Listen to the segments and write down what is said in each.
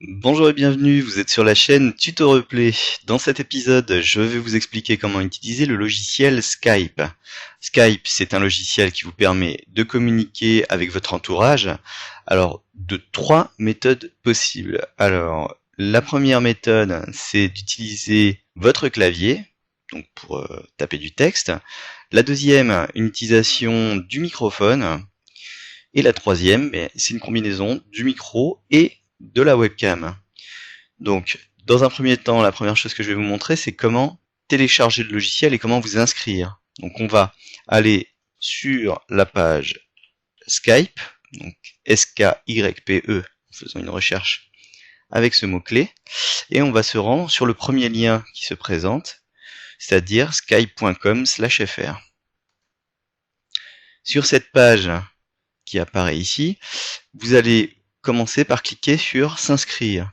Bonjour et bienvenue, vous êtes sur la chaîne Tuto Replay. Dans cet épisode, je vais vous expliquer comment utiliser le logiciel Skype. Skype, c'est un logiciel qui vous permet de communiquer avec votre entourage. Alors, de trois méthodes possibles. Alors, la première méthode, c'est d'utiliser votre clavier, donc pour taper du texte. La deuxième, une utilisation du microphone. Et la troisième, c'est une combinaison du micro et de la webcam. Donc, dans un premier temps, la première chose que je vais vous montrer, c'est comment télécharger le logiciel et comment vous inscrire. Donc, on va aller sur la page Skype, donc S-K-Y-P-E, en faisant une recherche avec ce mot-clé, et on va se rendre sur le premier lien qui se présente, c'est-à-dire skype.com/fr. Sur cette page qui apparaît ici, vous allez commencer par cliquer sur s'inscrire.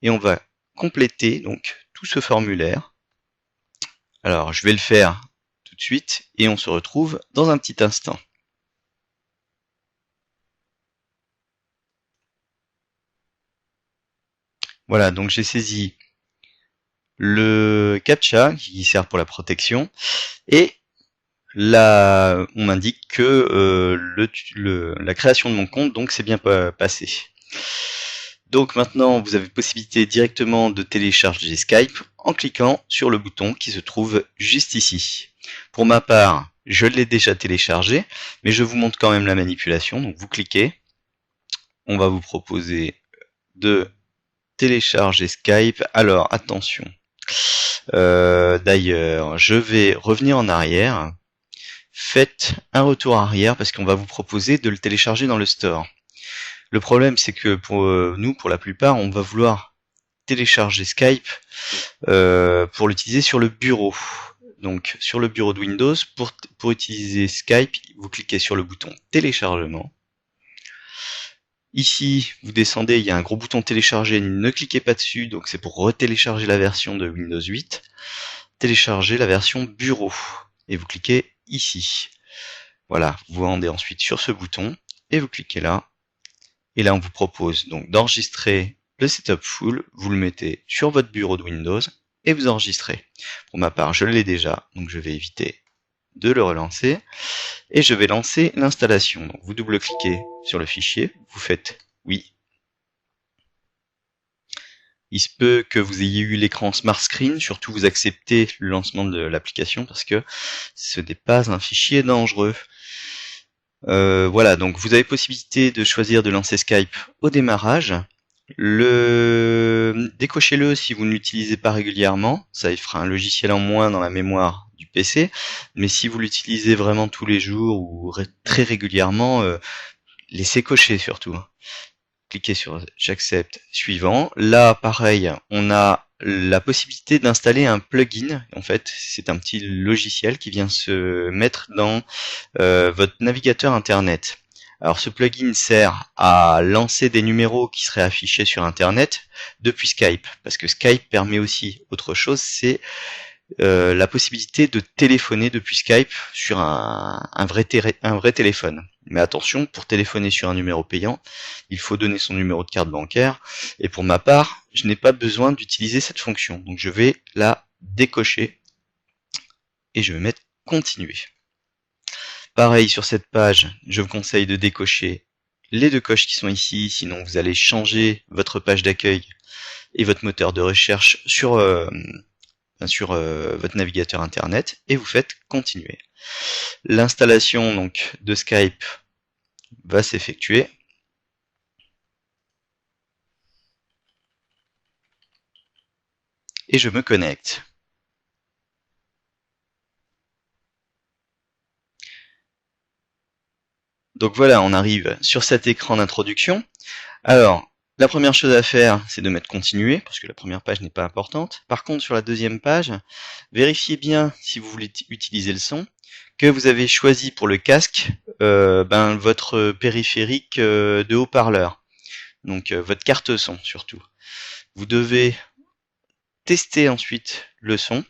Et on va compléter donc tout ce formulaire. Alors je vais le faire tout de suite et on se retrouve dans un petit instant. Voilà, donc j'ai saisi le CAPTCHA qui sert pour la protection et là on m'indique que la création de mon compte donc c'est bien passé. Donc maintenant vous avez possibilité directement de télécharger Skype en cliquant sur le bouton qui se trouve juste ici. Pour ma part, je l'ai déjà téléchargé, mais je vous montre quand même la manipulation. Donc vous cliquez, on va vous proposer de télécharger Skype. Alors attention, d'ailleurs je vais revenir en arrière. Faites un retour arrière parce qu'on va vous proposer de le télécharger dans le store. Le problème c'est que pour nous, pour la plupart, on va vouloir télécharger Skype pour l'utiliser sur le bureau. Donc sur le bureau de Windows, pour utiliser Skype, vous cliquez sur le bouton téléchargement. Ici, vous descendez, il y a un gros bouton télécharger, ne cliquez pas dessus, donc c'est pour retélécharger la version de Windows 8. Télécharger la version bureau, et vous cliquez ici. Voilà, vous vous rendez ensuite sur ce bouton, et vous cliquez là. Et là, on vous propose donc d'enregistrer le setup full, vous le mettez sur votre bureau de Windows, et vous enregistrez. Pour ma part, je l'ai déjà, donc je vais éviter de le relancer. Et je vais lancer l'installation. Donc vous double-cliquez sur le fichier, vous faites oui. Il se peut que vous ayez eu l'écran Smart Screen, surtout vous acceptez le lancement de l'application parce que ce n'est pas un fichier dangereux. Voilà, donc vous avez possibilité de choisir de lancer Skype au démarrage. Décochez-le si vous ne l'utilisez pas régulièrement, ça fera un logiciel en moins dans la mémoire du PC, mais si vous l'utilisez vraiment tous les jours ou très régulièrement, laissez cocher surtout. Cliquez sur j'accepte, suivant. Là, pareil, on a la possibilité d'installer un plugin. En fait, c'est un petit logiciel qui vient se mettre dans votre navigateur internet. Alors ce plugin sert à lancer des numéros qui seraient affichés sur internet depuis Skype, parce que Skype permet aussi autre chose, c'est la possibilité de téléphoner depuis Skype sur un vrai téléphone. Mais attention, pour téléphoner sur un numéro payant, il faut donner son numéro de carte bancaire, et pour ma part, je n'ai pas besoin d'utiliser cette fonction, donc je vais la décocher, et je vais mettre continuer. Pareil, sur cette page, je vous conseille de décocher les deux coches qui sont ici, sinon vous allez changer votre page d'accueil et votre moteur de recherche sur votre navigateur internet, et vous faites continuer. L'installation donc de Skype va s'effectuer. Et je me connecte. Donc voilà, on arrive sur cet écran d'introduction. Alors, la première chose à faire, c'est de mettre continuer, parce que la première page n'est pas importante. Par contre, sur la deuxième page, vérifiez bien, si vous voulez utiliser le son, que vous avez choisi pour le casque votre périphérique de haut-parleur. Donc votre carte son surtout. Vous devez tester ensuite le son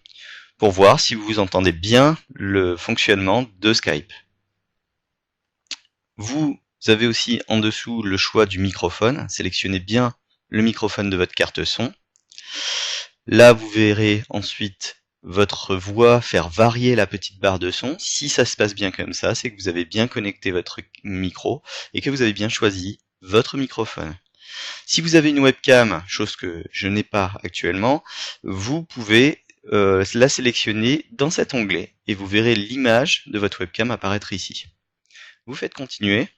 pour voir si vous entendez bien le fonctionnement de Skype. Vous Vous avez aussi en dessous le choix du microphone. Sélectionnez bien le microphone de votre carte son. Là, vous verrez ensuite votre voix faire varier la petite barre de son. Si ça se passe bien comme ça, c'est que vous avez bien connecté votre micro et que vous avez bien choisi votre microphone. Si vous avez une webcam, chose que je n'ai pas actuellement, vous pouvez la sélectionner dans cet onglet et vous verrez l'image de votre webcam apparaître ici. Vous faites continuer.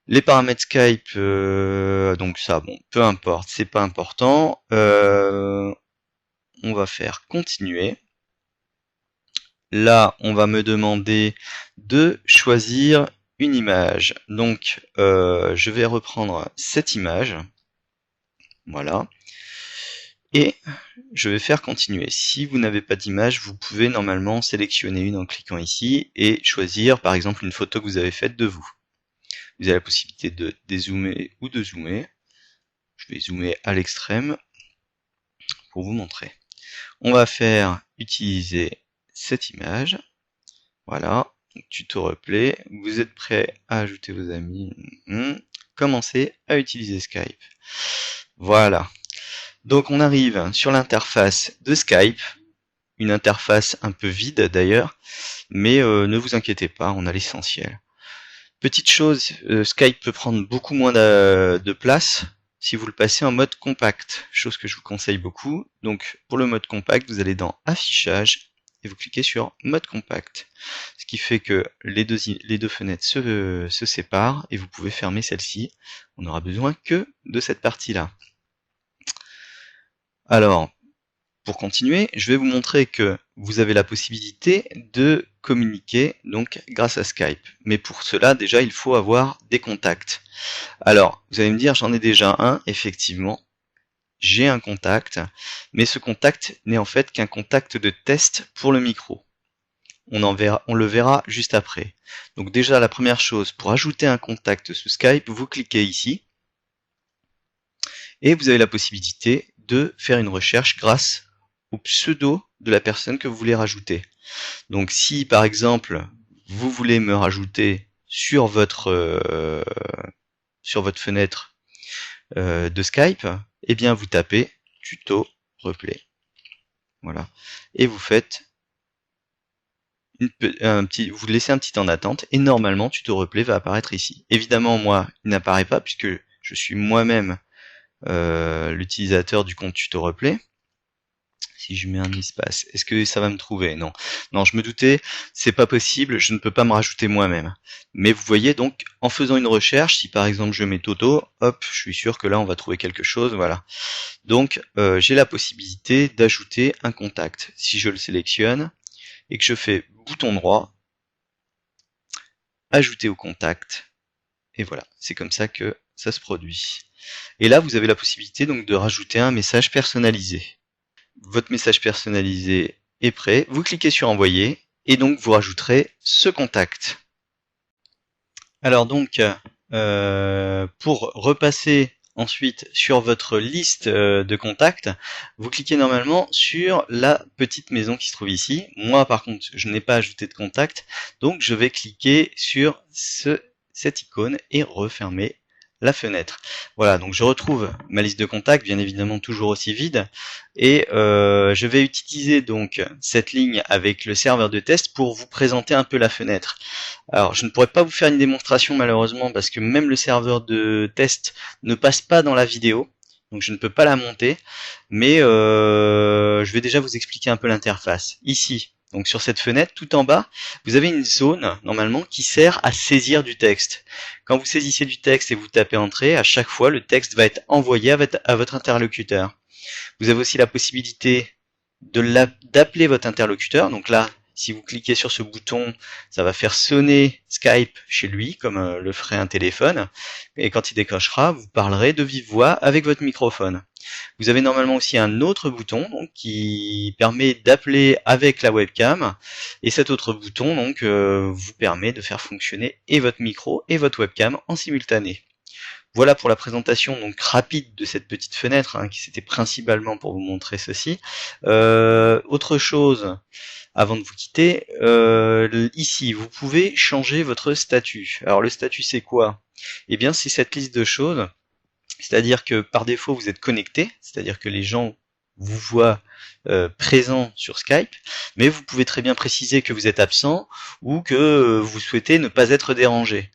Les paramètres Skype, donc ça, bon, peu importe, c'est pas important. On va faire continuer. Là, on va me demander de choisir une image. Donc, je vais reprendre cette image. Voilà. Et je vais faire continuer. Si vous n'avez pas d'image, vous pouvez normalement sélectionner une en cliquant ici et choisir par exemple une photo que vous avez faite de vous. Vous avez la possibilité de dézoomer ou de zoomer. Je vais zoomer à l'extrême pour vous montrer. On va faire utiliser cette image. Voilà, tuto replay. Vous êtes prêt à ajouter vos amis. Commencez à utiliser Skype. Voilà. Donc on arrive sur l'interface de Skype. Une interface un peu vide d'ailleurs. Mais ne vous inquiétez pas, on a l'essentiel. Petite chose, Skype peut prendre beaucoup moins de place si vous le passez en mode compact, chose que je vous conseille beaucoup. Donc pour le mode compact, vous allez dans Affichage et vous cliquez sur Mode compact. Ce qui fait que les deux fenêtres se séparent et vous pouvez fermer celle-ci. On n'aura besoin que de cette partie-là. Alors, pour continuer, je vais vous montrer que vous avez la possibilité de communiquer donc grâce à Skype. Mais pour cela, déjà, il faut avoir des contacts. Alors, vous allez me dire, j'en ai déjà un, effectivement. J'ai un contact, mais ce contact n'est en fait qu'un contact de test pour le micro. On le verra juste après. Donc déjà, la première chose, pour ajouter un contact sous Skype, vous cliquez ici. Et vous avez la possibilité de faire une recherche grâce au pseudo de la personne que vous voulez rajouter. Donc si par exemple vous voulez me rajouter sur votre fenêtre de Skype, eh bien vous tapez tuto replay. Voilà. Et vous faites vous laissez un petit temps d'attente et normalement tuto replay va apparaître ici. Évidemment moi il n'apparaît pas puisque je suis moi-même l'utilisateur du compte tuto replay. Si je mets un espace, est-ce que ça va me trouver? Non. Non, je me doutais, c'est pas possible, je ne peux pas me rajouter moi-même. Mais vous voyez donc, en faisant une recherche, si par exemple je mets Toto, hop, je suis sûr que là on va trouver quelque chose, voilà. Donc j'ai la possibilité d'ajouter un contact. Si je le sélectionne et que je fais bouton droit, ajouter au contact, et voilà, c'est comme ça que ça se produit. Et là vous avez la possibilité donc de rajouter un message personnalisé. Votre message personnalisé est prêt, vous cliquez sur envoyer et donc vous rajouterez ce contact. Alors donc pour repasser ensuite sur votre liste de contacts, vous cliquez normalement sur la petite maison qui se trouve ici. Moi par contre je n'ai pas ajouté de contact, donc je vais cliquer sur cette icône et refermer la fenêtre. Voilà, donc je retrouve ma liste de contacts, bien évidemment toujours aussi vide, et je vais utiliser donc cette ligne avec le serveur de test pour vous présenter un peu la fenêtre. Alors je ne pourrais pas vous faire une démonstration malheureusement parce que même le serveur de test ne passe pas dans la vidéo, donc je ne peux pas la monter, mais je vais déjà vous expliquer un peu l'interface. Ici, donc sur cette fenêtre, tout en bas, vous avez une zone, normalement, qui sert à saisir du texte. Quand vous saisissez du texte et vous tapez Entrée, à chaque fois, le texte va être envoyé à votre interlocuteur. Vous avez aussi la possibilité d'appeler votre interlocuteur. Donc là, si vous cliquez sur ce bouton, ça va faire sonner Skype chez lui, comme le ferait un téléphone. Et quand il décrochera, vous parlerez de vive voix avec votre microphone. Vous avez normalement aussi un autre bouton donc, qui permet d'appeler avec la webcam. Et cet autre bouton donc, vous permet de faire fonctionner et votre micro et votre webcam en simultané. Voilà pour la présentation donc rapide de cette petite fenêtre, hein, qui c'était principalement pour vous montrer ceci. Autre chose, avant de vous quitter, ici vous pouvez changer votre statut. Alors le statut c'est quoi? Eh bien c'est cette liste de choses, c'est-à-dire que par défaut vous êtes connecté, c'est-à-dire que les gens vous voient présent sur Skype, mais vous pouvez très bien préciser que vous êtes absent ou que vous souhaitez ne pas être dérangé.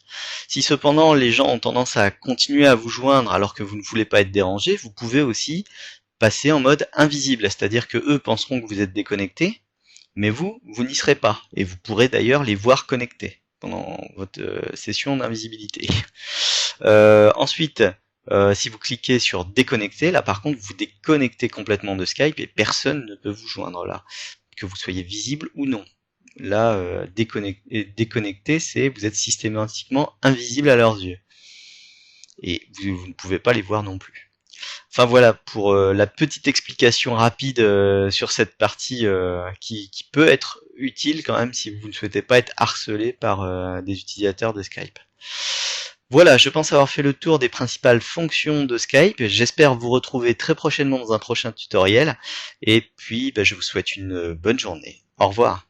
Si cependant les gens ont tendance à continuer à vous joindre alors que vous ne voulez pas être dérangé, vous pouvez aussi passer en mode invisible, c'est-à-dire que eux penseront que vous êtes déconnecté, mais vous n'y serez pas, et vous pourrez d'ailleurs les voir connectés pendant votre session d'invisibilité. Ensuite, si vous cliquez sur déconnecter, là par contre vous déconnectez complètement de Skype et personne ne peut vous joindre là, que vous soyez visible ou non. Là, déconnecter, c'est vous êtes systématiquement invisible à leurs yeux. Et vous ne pouvez pas les voir non plus. Enfin voilà pour la petite explication rapide sur cette partie qui peut être utile quand même si vous ne souhaitez pas être harcelé par des utilisateurs de Skype. Voilà, je pense avoir fait le tour des principales fonctions de Skype. J'espère vous retrouver très prochainement dans un prochain tutoriel. Et puis, je vous souhaite une bonne journée. Au revoir.